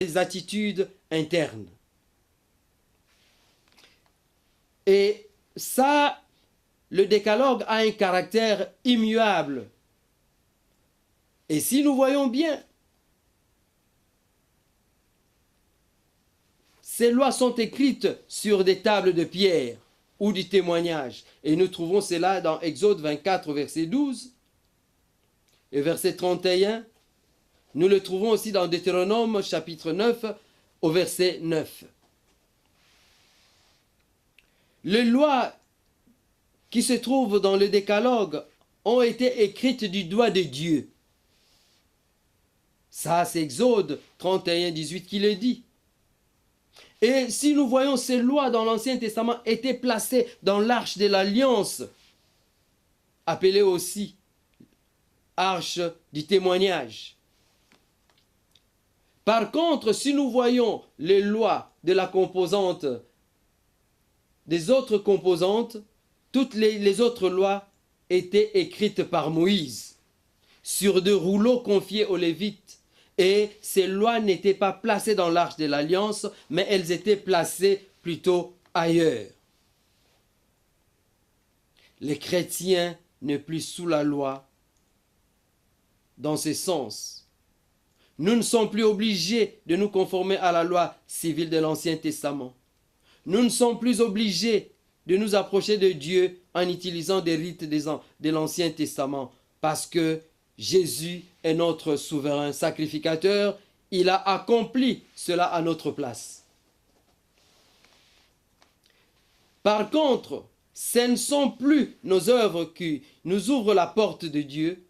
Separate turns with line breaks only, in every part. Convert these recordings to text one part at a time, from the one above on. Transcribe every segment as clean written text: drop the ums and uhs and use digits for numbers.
les attitudes internes. Et ça, le décalogue a un caractère immuable. Et si nous voyons bien, ces lois sont écrites sur des tables de pierre ou du témoignage. Et nous trouvons cela dans Exode 24, verset 12 et verset 31. Nous le trouvons aussi dans Deutéronome chapitre 9 au verset 9. Les lois qui se trouvent dans le décalogue ont été écrites du doigt de Dieu. Ça, c'est Exode 31, 18 qui le dit. Et si nous voyons ces lois dans l'Ancien Testament étaient placées dans l'arche de l'Alliance, appelée aussi arche du témoignage. Par contre, si nous voyons les lois de la composante, des autres composantes, toutes les autres lois étaient écrites par Moïse sur des rouleaux confiés aux Lévites. Et ces lois n'étaient pas placées dans l'arche de l'Alliance, mais elles étaient placées plutôt ailleurs. Les chrétiens ne plus sous la loi dans ce sens. Nous ne sommes plus obligés de nous conformer à la loi civile de l'Ancien Testament. Nous ne sommes plus obligés de nous approcher de Dieu en utilisant des rites de l'Ancien Testament parce que Jésus est notre souverain sacrificateur. Il a accompli cela à notre place. Par contre, ce ne sont plus nos œuvres qui nous ouvrent la porte de Dieu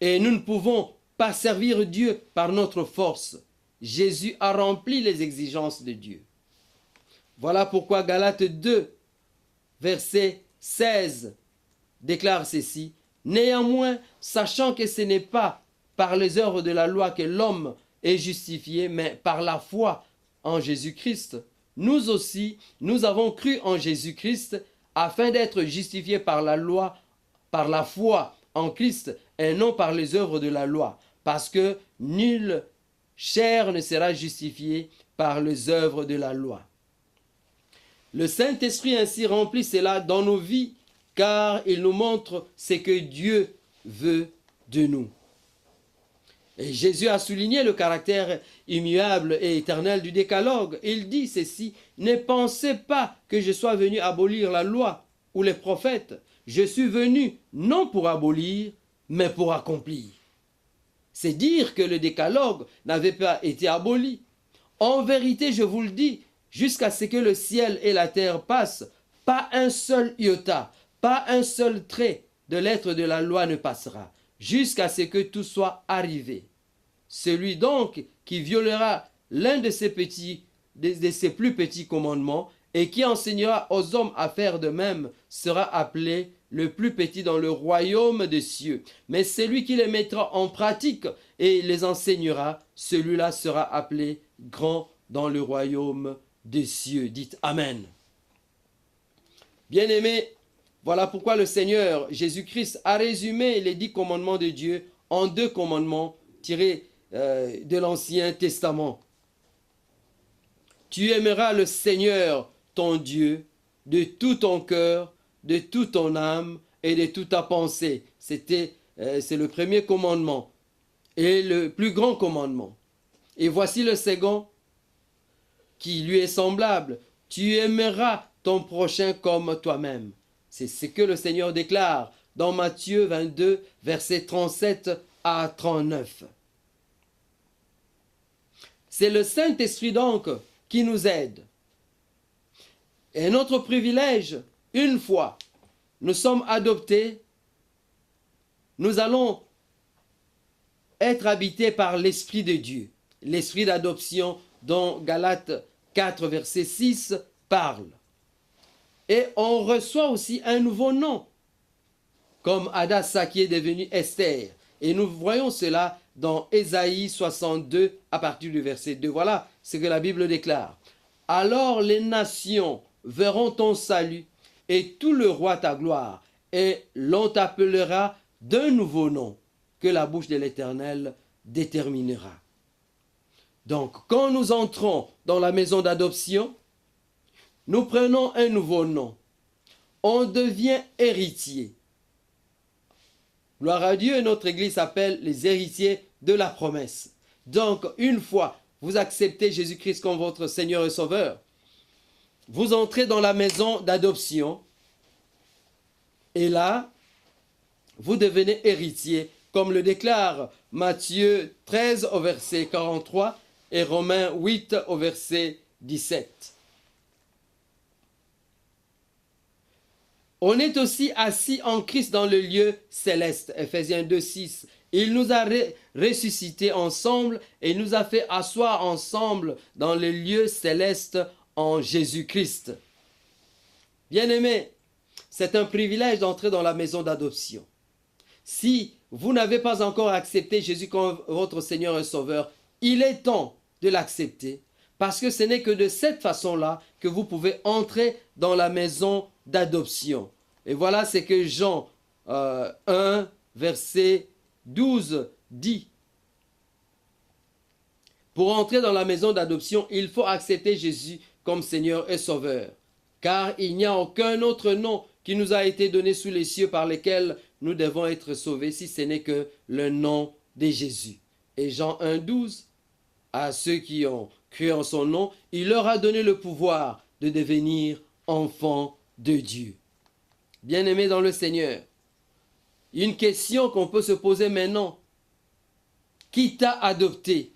et nous ne pouvons pas servir Dieu par notre force. Jésus a rempli les exigences de Dieu. Voilà pourquoi Galates 2, verset 16 déclare ceci. Néanmoins, sachant que ce n'est pas par les œuvres de la loi que l'homme est justifié, mais par la foi en Jésus-Christ, nous aussi, nous avons cru en Jésus-Christ afin d'être justifiés par la loi, par la foi en Christ et non par les œuvres de la loi, parce que nulle chair ne sera justifiée par les œuvres de la loi. Le Saint-Esprit ainsi remplit cela dans nos vies, car il nous montre ce que Dieu veut de nous. Et Jésus a souligné le caractère immuable et éternel du décalogue. Il dit ceci, « Ne pensez pas que je sois venu abolir la loi ou les prophètes. Je suis venu non pour abolir, mais pour accomplir. » C'est dire que le décalogue n'avait pas été aboli. En vérité, je vous le dis, jusqu'à ce que le ciel et la terre passent, pas un seul iota, pas un seul trait de lettre de la loi ne passera, jusqu'à ce que tout soit arrivé. Celui donc qui violera l'un de ces plus petits commandements et qui enseignera aux hommes à faire de même sera appelé le plus petit dans le royaume des cieux. Mais celui qui les mettra en pratique et les enseignera, celui-là sera appelé grand dans le royaume des cieux. Dites Amen. Bien-aimés, voilà pourquoi le Seigneur Jésus-Christ a résumé les 10 commandements de Dieu en 2 commandements tirés de l'Ancien Testament. Tu aimeras le Seigneur, ton Dieu, de tout ton cœur, de toute ton âme et de toute ta pensée. C'est le premier commandement et le plus grand commandement. Et voici le second qui lui est semblable. Tu aimeras ton prochain comme toi-même. C'est ce que le Seigneur déclare dans Matthieu 22, versets 37 à 39. C'est le Saint-Esprit donc qui nous aide. Et notre privilège, une fois nous sommes adoptés, nous allons être habités par l'Esprit de Dieu. L'Esprit d'adoption dont Galates 4, verset 6 parle. Et on reçoit aussi un nouveau nom, comme Hadassah qui est devenue Esther. Et nous voyons cela dans Ésaïe 62 à partir du verset 2. Voilà ce que la Bible déclare. Alors les nations verront ton salut et tout le roi ta gloire, et l'on t'appellera d'un nouveau nom que la bouche de l'Éternel déterminera. Donc, quand nous entrons dans la maison d'adoption, nous prenons un nouveau nom. On devient héritier. Gloire à Dieu, notre Église s'appelle les héritiers de la promesse. Donc, une fois vous acceptez Jésus-Christ comme votre Seigneur et Sauveur, vous entrez dans la maison d'adoption et là, vous devenez héritier, comme le déclare Matthieu 13 au verset 43 et Romains 8 au verset 17. On est aussi assis en Christ dans le lieu céleste, Ephésiens 2, 6. Il nous a ressuscités ensemble et nous a fait asseoir ensemble dans le lieu céleste en Jésus-Christ. Bien-aimés, c'est un privilège d'entrer dans la maison d'adoption. Si vous n'avez pas encore accepté Jésus comme votre Seigneur et Sauveur, il est temps de l'accepter parce que ce n'est que de cette façon-là que vous pouvez entrer dans la maison d'adoption. Et voilà ce que Jean 1, verset 12 dit. Pour entrer dans la maison d'adoption, il faut accepter Jésus comme Seigneur et Sauveur. Car il n'y a aucun autre nom qui nous a été donné sous les cieux par lesquels nous devons être sauvés, si ce n'est que le nom de Jésus. Et Jean 1, 12, à ceux qui ont cru en son nom, il leur a donné le pouvoir de devenir enfants de Dieu. Bien-aimés dans le Seigneur, une question qu'on peut se poser maintenant. Qui t'a adopté?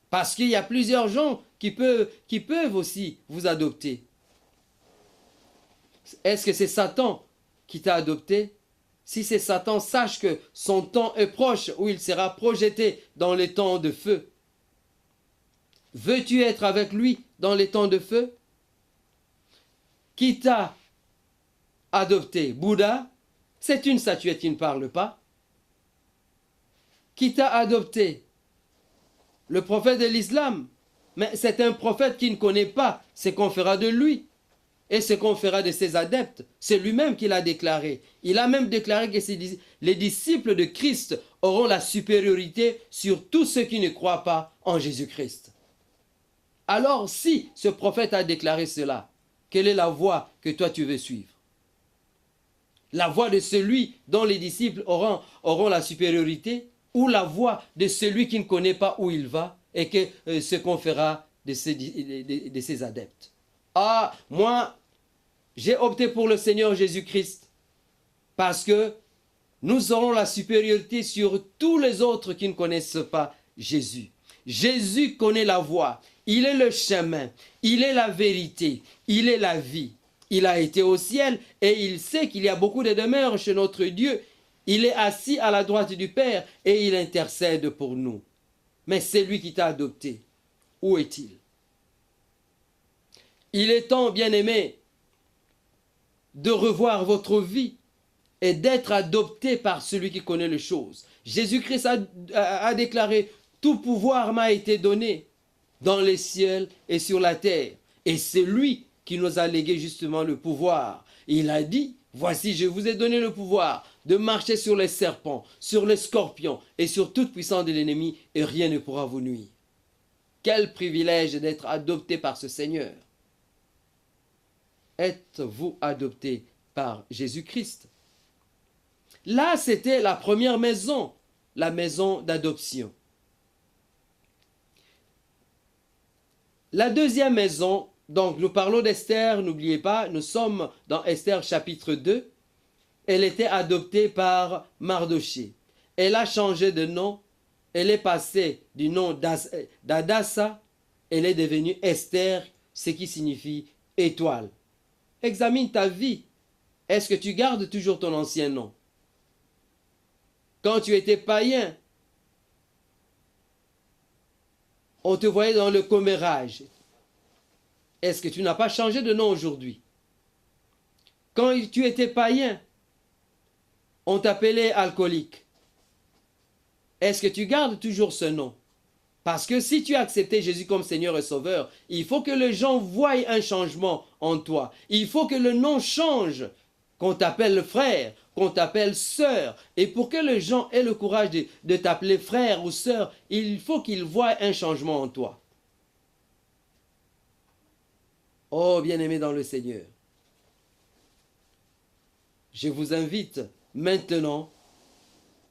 Parce qu'il y a plusieurs gens qui peuvent aussi vous adopter. Est-ce que c'est Satan qui t'a adopté? Si c'est Satan, sache que son temps est proche où il sera projeté dans les temps de feu. Veux-tu être avec lui dans les temps de feu? Qui t'a adopté? Bouddha? C'est une statuette qui ne parle pas. Qui t'a adopté? Le prophète de l'islam? Mais c'est un prophète qui ne connaît pas ce qu'on fera de lui et ce qu'on fera de ses adeptes. C'est lui-même qui l'a déclaré. Il a même déclaré que les disciples de Christ auront la supériorité sur tous ceux qui ne croient pas en Jésus-Christ. Alors, si ce prophète a déclaré cela, quelle est la voie que toi tu veux suivre? La voie de celui dont les disciples auront la supériorité ou la voie de celui qui ne connaît pas où il va et que ce qu'on fera de ses adeptes? Ah, moi, j'ai opté pour le Seigneur Jésus-Christ parce que nous aurons la supériorité sur tous les autres qui ne connaissent pas Jésus. Jésus connaît la voie, il est le chemin, il est la vérité, il est la vie. Il a été au ciel et il sait qu'il y a beaucoup de demeures chez notre Dieu. Il est assis à la droite du Père et il intercède pour nous. Mais c'est lui qui t'a adopté. Où est-il? Il est temps, bien-aimé, de revoir votre vie et d'être adopté par celui qui connaît les choses. Jésus-Christ a déclaré « Tout pouvoir m'a été donné dans les ciels et sur la terre. » Et c'est lui qui nous a légué justement le pouvoir. Il a dit « Voici, je vous ai donné le pouvoir de marcher sur les serpents, sur les scorpions et sur toute puissance de l'ennemi, et rien ne pourra vous nuire. » Quel privilège d'être adopté par ce Seigneur. Êtes-vous adopté par Jésus-Christ? Là, c'était la première maison, la maison d'adoption. La deuxième maison, donc nous parlons d'Esther, n'oubliez pas, nous sommes dans Esther chapitre 2. Elle était adoptée par Mardoché. Elle a changé de nom, elle est passée du nom d'Hadassa, elle est devenue Esther, ce qui signifie étoile. Examine ta vie. Est-ce que tu gardes toujours ton ancien nom? Quand tu étais païen, on te voyait dans le commérage. Est-ce que tu n'as pas changé de nom aujourd'hui? Quand tu étais païen, on t'appelait alcoolique. Est-ce que tu gardes toujours ce nom? Parce que si tu as accepté Jésus comme Seigneur et Sauveur, il faut que les gens voient un changement en toi. Il faut que le nom change, qu'on t'appelle frère, qu'on t'appelle sœur. Et pour que les gens aient le courage de t'appeler frère ou sœur, il faut qu'ils voient un changement en toi. Oh, bien-aimés dans le Seigneur, je vous invite maintenant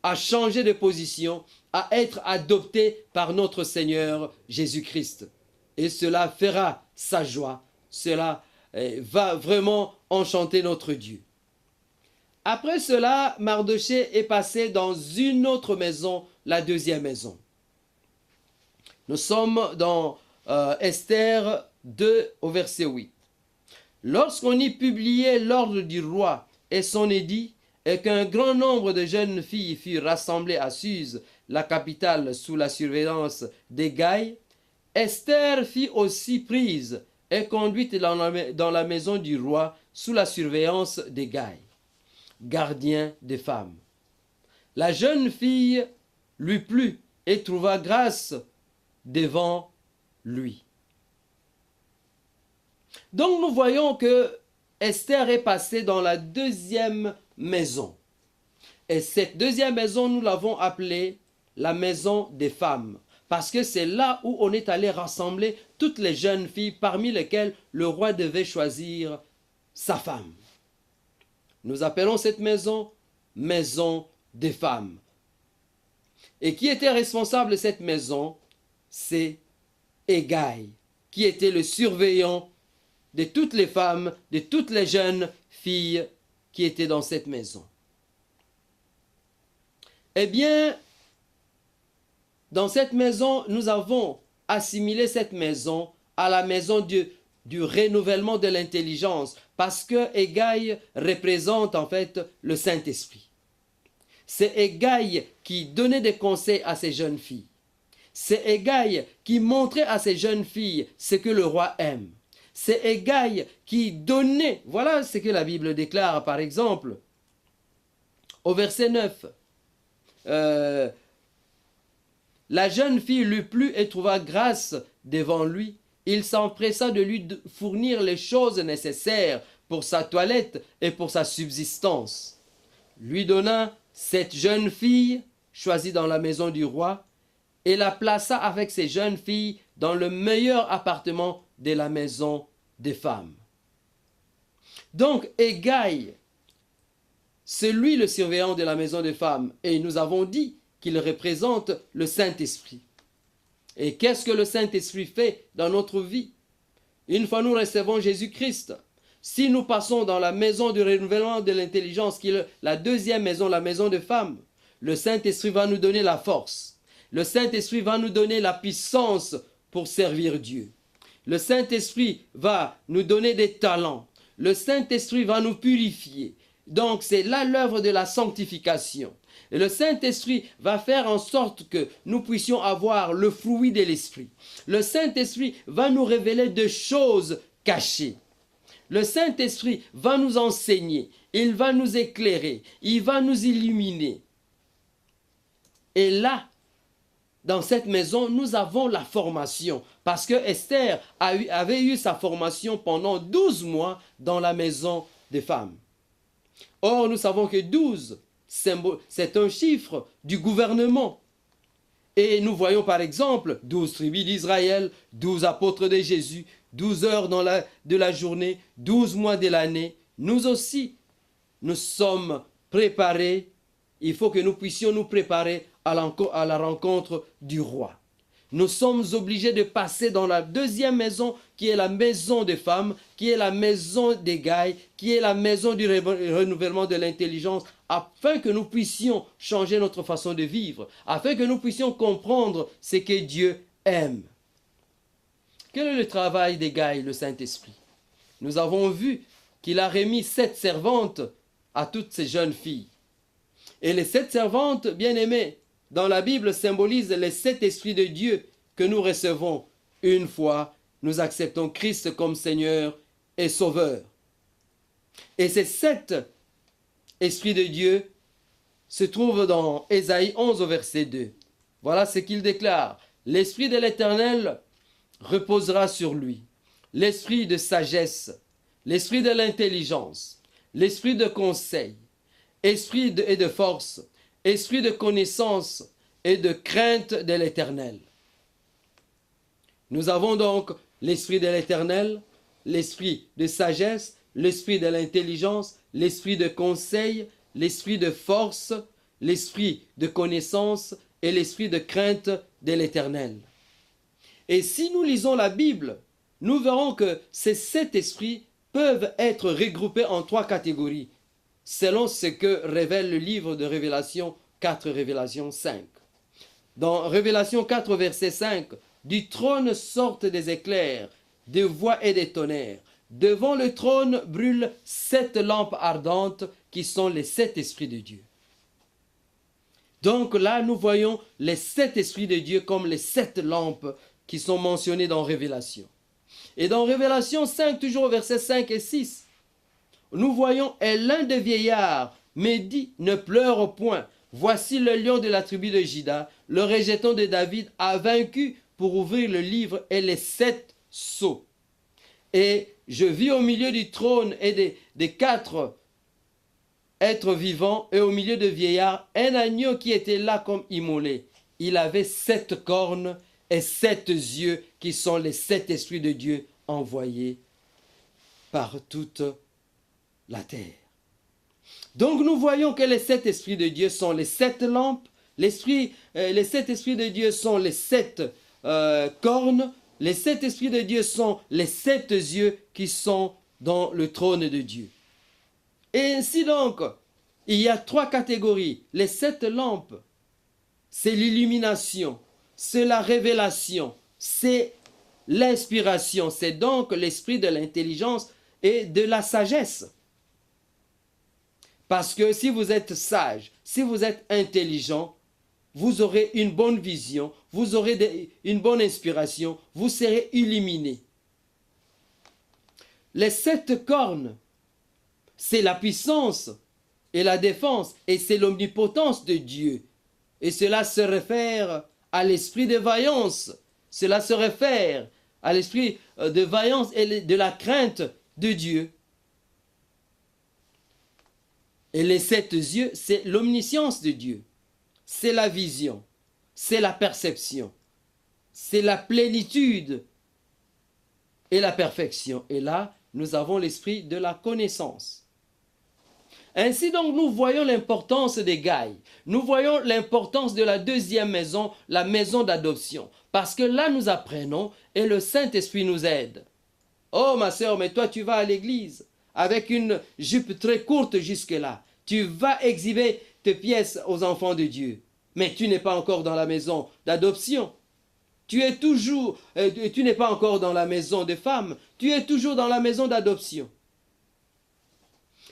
à changer de position, à être adopté par notre Seigneur Jésus-Christ. Et cela fera sa joie. Cela va vraiment enchanter notre Dieu. Après cela, Mardochée est passé dans une autre maison, la deuxième maison. Nous sommes dans Esther 2 au verset 8. Lorsqu'on y publiait l'ordre du roi et son édit, et qu'un grand nombre de jeunes filles furent rassemblées à Suse, la capitale, sous la surveillance d'Hégaï, Esther fut aussi prise et conduite dans la maison du roi sous la surveillance d'Hégaï, gardien des femmes. La jeune fille lui plut et trouva grâce devant lui. Donc nous voyons que Esther est passée dans la deuxième maison. Et cette deuxième maison, nous l'avons appelée la maison des femmes. Parce que c'est là où on est allé rassembler toutes les jeunes filles parmi lesquelles le roi devait choisir sa femme. Nous appelons cette maison maison des femmes. Et qui était responsable de cette maison? C'est Hégaï, qui était le surveillant de toutes les femmes, de toutes les jeunes filles qui étaient dans cette maison. Eh bien, dans cette maison, nous avons assimilé cette maison à la maison du renouvellement de l'intelligence, parce que Hégaï représente en fait le Saint-Esprit. C'est Hégaï qui donnait des conseils à ces jeunes filles. C'est Hégaï qui montrait à ces jeunes filles ce que le roi aime. C'est Hégaï qui donnait, voilà ce que la Bible déclare par exemple, au verset 9. La jeune fille lui plut et trouva grâce devant lui. Il s'empressa de lui fournir les choses nécessaires pour sa toilette et pour sa subsistance. Lui donna cette jeune fille, choisie dans la maison du roi, et la plaça avec ses jeunes filles dans le meilleur appartement de la maison des femmes. Donc, Hégaï, c'est lui le surveillant de la maison des femmes, et nous avons dit qu'il représente le Saint-Esprit. Et qu'est-ce que le Saint-Esprit fait dans notre vie? Une fois nous recevons Jésus-Christ, si nous passons dans la maison du renouvellement de l'intelligence, qui est la deuxième maison, la maison des femmes, le Saint-Esprit va nous donner la force. Le Saint-Esprit va nous donner la puissance pour servir Dieu. Le Saint-Esprit va nous donner des talents. Le Saint-Esprit va nous purifier. Donc c'est là l'œuvre de la sanctification. Et le Saint-Esprit va faire en sorte que nous puissions avoir le fruit de l'Esprit. Le Saint-Esprit va nous révéler des choses cachées. Le Saint-Esprit va nous enseigner. Il va nous éclairer. Il va nous illuminer. Et là, dans cette maison, nous avons la formation. Parce que Esther avait eu sa formation pendant 12 mois dans la maison des femmes. Or, nous savons que 12, c'est un chiffre du gouvernement. Et nous voyons par exemple 12 tribus d'Israël, 12 apôtres de Jésus, 12 heures de la journée, 12 mois de l'année. Nous aussi, nous sommes préparés. Il faut que nous puissions nous préparer à la rencontre du roi. Nous sommes obligés de passer dans la deuxième maison, qui est la maison des femmes, qui est la maison d'Hégaï, qui est la maison du renouvellement de l'intelligence, afin que nous puissions changer notre façon de vivre, afin que nous puissions comprendre ce que Dieu aime. Quel est le travail d'Hégaï, le Saint-Esprit? Nous avons vu qu'il a remis 7 servantes à toutes ces jeunes filles. Et les 7 servantes, bien aimées, dans la Bible symbolisent les 7 esprits de Dieu que nous recevons une fois nous acceptons Christ comme Seigneur et Sauveur. Et ces 7 esprits de Dieu se trouvent dans Ésaïe 11 au verset 2. Voilà ce qu'il déclare. L'Esprit de l'Éternel reposera sur lui. L'Esprit de sagesse, l'Esprit de l'intelligence, l'Esprit de conseil et de force, esprit de connaissance et de crainte de l'Éternel. Nous avons donc l'esprit de l'Éternel, l'esprit de sagesse, l'esprit de l'intelligence, l'esprit de conseil, l'esprit de force, l'esprit de connaissance et l'esprit de crainte de l'Éternel. Et si nous lisons la Bible, nous verrons que ces 7 esprits peuvent être regroupés en 3 catégories, selon ce que révèle le livre de Révélation 4, Révélation 5. Dans Révélation 4, verset 5, « Du trône sortent des éclairs, des voix et des tonnerres. Devant le trône brûlent 7 lampes ardentes qui sont les 7 esprits de Dieu. » Donc là, nous voyons les 7 esprits de Dieu comme les 7 lampes qui sont mentionnées dans Révélation. Et dans Révélation 5, toujours au verset 5 et 6, nous voyons « Et l'un des vieillards me dit, ne pleure point. Voici le lion de la tribu de Juda, le rejeton de David, a vaincu pour ouvrir le livre et les 7 sceaux. Et je vis au milieu du trône et des 4 êtres vivants et au milieu de vieillards un agneau qui était là comme immolé. Il avait 7 cornes et 7 yeux qui sont les 7 esprits de Dieu envoyés par toute la terre. » Donc nous voyons que les 7 esprits de Dieu sont les 7 lampes, les 7 esprits de Dieu sont les 7 cornes, les 7 esprits de Dieu sont les 7 yeux qui sont dans le trône de Dieu. Et ainsi donc, il y a 3 catégories. Les 7 lampes, c'est l'illumination, c'est la révélation, c'est l'inspiration, c'est donc l'esprit de l'intelligence et de la sagesse. Parce que si vous êtes sage, si vous êtes intelligent, vous aurez une bonne vision, vous aurez une bonne inspiration, vous serez illuminé. Les 7 cornes, c'est la puissance et la défense, et c'est l'omnipotence de Dieu. Et cela se réfère à l'esprit de vaillance, cela se réfère à l'esprit de vaillance et de la crainte de Dieu. Et les 7 yeux, c'est l'omniscience de Dieu. C'est la vision, c'est la perception, c'est la plénitude et la perfection. Et là, nous avons l'esprit de la connaissance. Ainsi donc, nous voyons l'importance des gailles. Nous voyons l'importance de la deuxième maison, la maison d'adoption. Parce que là, nous apprenons et le Saint-Esprit nous aide. Oh ma sœur, mais toi tu vas à l'église avec une jupe très courte jusque-là. Tu vas exhiber tes pièces aux enfants de Dieu. Mais tu n'es pas encore dans la maison d'adoption. Tu n'es pas encore dans la maison des femmes. Tu es toujours dans la maison d'adoption.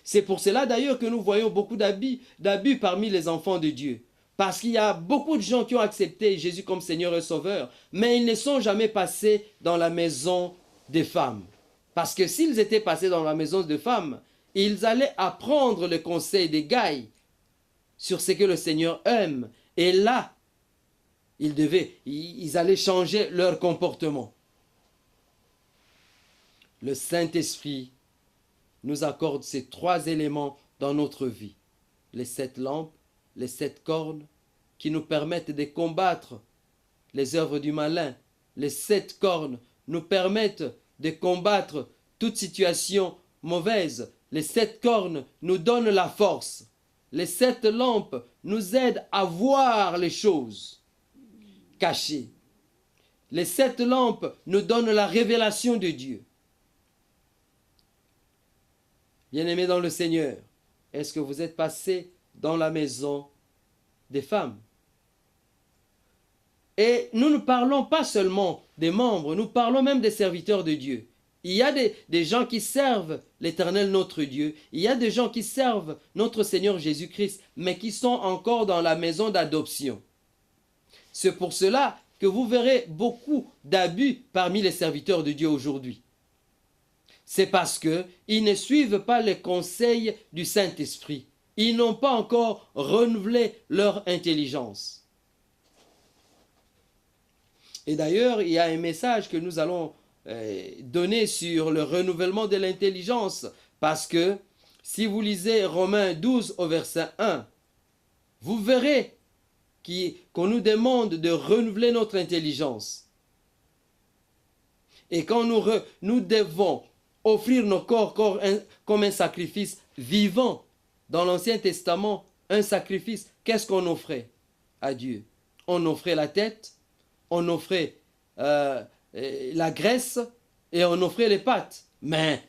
C'est pour cela d'ailleurs que nous voyons beaucoup d'abus parmi les enfants de Dieu. Parce qu'il y a beaucoup de gens qui ont accepté Jésus comme Seigneur et Sauveur, mais ils ne sont jamais passés dans la maison des femmes. Parce que s'ils étaient passés dans la maison des femmes, ils allaient apprendre le conseil des gailles sur ce que le Seigneur aime. Et là, ils allaient changer leur comportement. Le Saint-Esprit nous accorde ces 3 éléments dans notre vie. Les 7 lampes, les 7 cornes qui nous permettent de combattre les œuvres du malin. Les 7 cornes nous permettent de combattre toute situation mauvaise. Les 7 cornes nous donnent la force. Les 7 lampes nous aident à voir les choses cachées. Les 7 lampes nous donnent la révélation de Dieu. Bien-aimés dans le Seigneur, est-ce que vous êtes passés dans la maison des femmes? Et nous ne parlons pas seulement des membres, nous parlons même des serviteurs de Dieu. Il y a des gens qui servent l'Éternel notre Dieu. Il y a des gens qui servent notre Seigneur Jésus-Christ, mais qui sont encore dans la maison d'adoption. C'est pour cela que vous verrez beaucoup d'abus parmi les serviteurs de Dieu aujourd'hui. C'est parce qu'ils ne suivent pas les conseils du Saint-Esprit. Ils n'ont pas encore renouvelé leur intelligence. Et d'ailleurs, il y a un message que nous allons donner sur le renouvellement de l'intelligence. Parce que Si vous lisez Romains 12 au verset 1, vous verrez qu'on nous demande de renouveler notre intelligence. Et quand nous devons offrir nos corps comme un sacrifice vivant, dans l'Ancien Testament, un sacrifice, qu'est-ce qu'on offrait à Dieu? On offrait la tête, on offrait la graisse et on offrait les pattes. Mais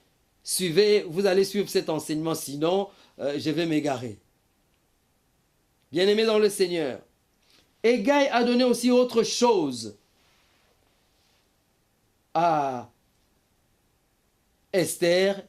vous allez suivre cet enseignement, sinon je vais m'égarer. Bien-aimés dans le Seigneur, Hégai a donné aussi autre chose à Esther.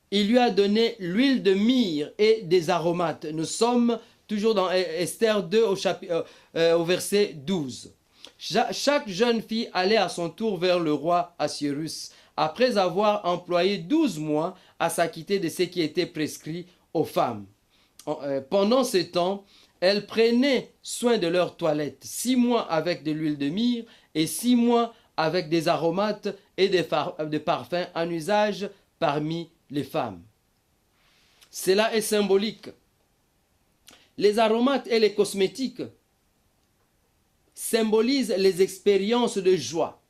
Il lui a donné l'huile de myrrhe et des aromates. Nous sommes toujours dans Esther 2 au verset 12. Chaque jeune fille allait à son tour vers le roi Assuérus, après avoir employé 12 mois à s'acquitter de ce qui était prescrit aux femmes. Pendant ce temps, elles prenaient soin de leur toilette, 6 mois avec de l'huile de myrrhe et 6 mois avec des aromates et des parfums en usage parmi les femmes. Cela est symbolique. Les aromates et les cosmétiques symbolisent les expériences de joie,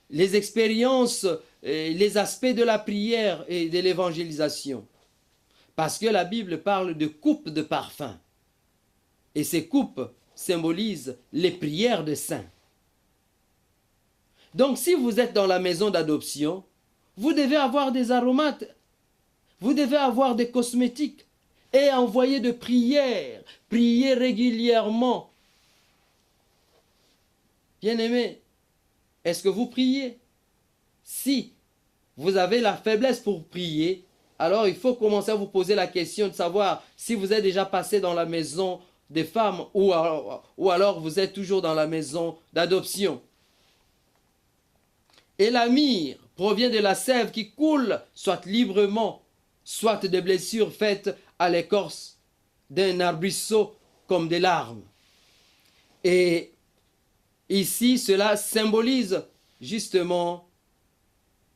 les expériences, les aspects de la prière et de l'évangélisation. Parce que la Bible parle de coupes de parfum. Et ces coupes symbolisent les prières des saints. Donc si vous êtes dans la maison d'adoption, vous devez avoir des aromates, vous devez avoir des cosmétiques et envoyer de prières, prier régulièrement. Bien-aimés, est-ce que vous priez? Si vous avez la faiblesse pour prier, alors il faut commencer à vous poser la question de savoir si vous êtes déjà passé dans la maison des femmes ou alors vous êtes toujours dans la maison d'adoption. Et la myrrhe provient de la sève qui coule, soit librement, soit des blessures faites à l'écorce d'un arbrisseau comme des larmes. Et ici, cela symbolise justement,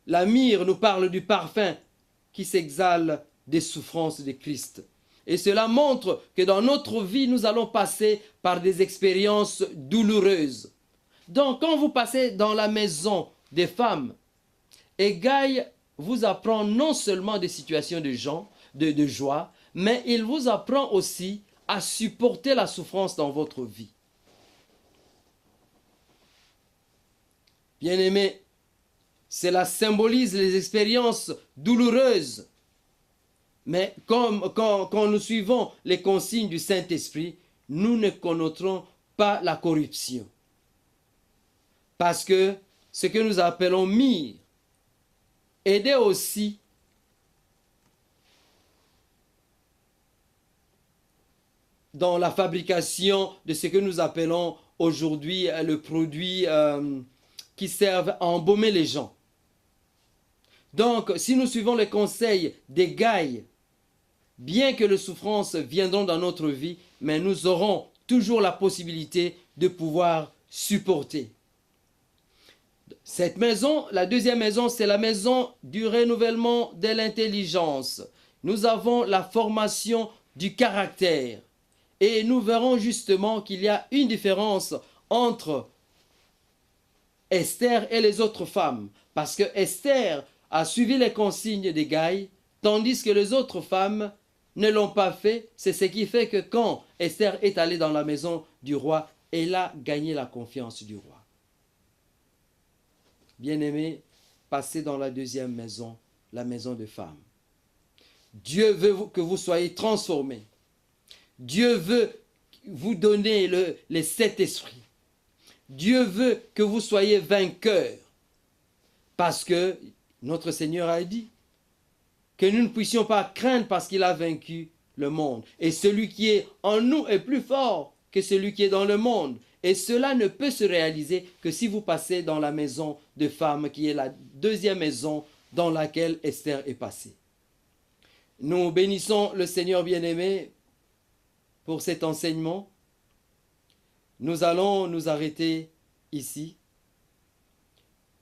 la myrrhe nous parle du parfum qui s'exhale des souffrances de Christ. Et cela montre que dans notre vie, nous allons passer par des expériences douloureuses. Donc, quand vous passez dans la maison des femmes, Hégai vous apprend non seulement des situations de joie, mais il vous apprend aussi à supporter la souffrance dans votre vie. Bien-aimés, cela symbolise les expériences douloureuses. Mais quand nous suivons les consignes du Saint-Esprit, nous ne connaîtrons pas la corruption. Parce que ce que nous appelons myrrhe aidait aussi dans la fabrication de ce que nous appelons aujourd'hui le produit qui servent à embaumer les gens. Donc, si nous suivons les conseils d'Hégai, bien que les souffrances viendront dans notre vie, mais nous aurons toujours la possibilité de pouvoir supporter. Cette maison, la deuxième maison, c'est la maison du renouvellement de l'intelligence. Nous avons la formation du caractère. Et nous verrons justement qu'il y a une différence entre Esther et les autres femmes. Parce que Esther a suivi les consignes d'Hégai, tandis que les autres femmes ne l'ont pas fait. C'est ce qui fait que quand Esther est allée dans la maison du roi, elle a gagné la confiance du roi. Bien-aimés, passez dans la deuxième maison, la maison de femmes. Dieu veut que vous soyez transformés. Dieu veut vous donner les 7 esprits. Dieu veut que vous soyez vainqueurs. Parce que notre Seigneur a dit que nous ne puissions pas craindre parce qu'il a vaincu le monde. Et celui qui est en nous est plus fort que celui qui est dans le monde. Et cela ne peut se réaliser que si vous passez dans la maison de femmes, qui est la deuxième maison dans laquelle Esther est passée. Nous bénissons le Seigneur bien-aimé pour cet enseignement. Nous allons nous arrêter ici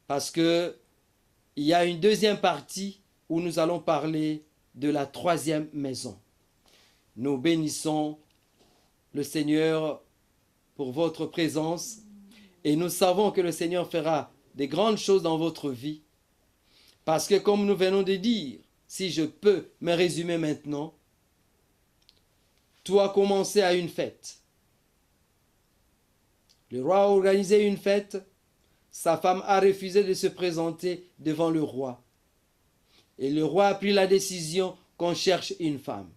parce que il y a une deuxième partie où nous allons parler de la troisième maison. Nous bénissons le Seigneur pour votre présence et nous savons que le Seigneur fera des grandes choses dans votre vie parce que comme nous venons de dire, si je peux me résumer maintenant, tout a commencé à une fête. Le roi a organisé une fête, sa femme a refusé de se présenter devant le roi. Et le roi a pris la décision qu'on cherche une femme.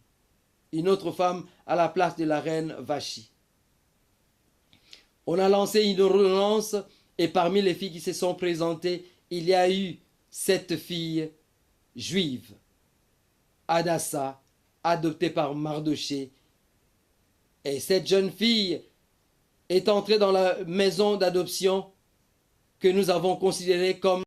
Une autre femme à la place de la reine Vachi. On a lancé une relance et parmi les filles qui se sont présentées, il y a eu cette fille juive, Hadassa, adoptée par Mardoché. Et cette jeune fille est entrée dans la maison d'adoption que nous avons considérée comme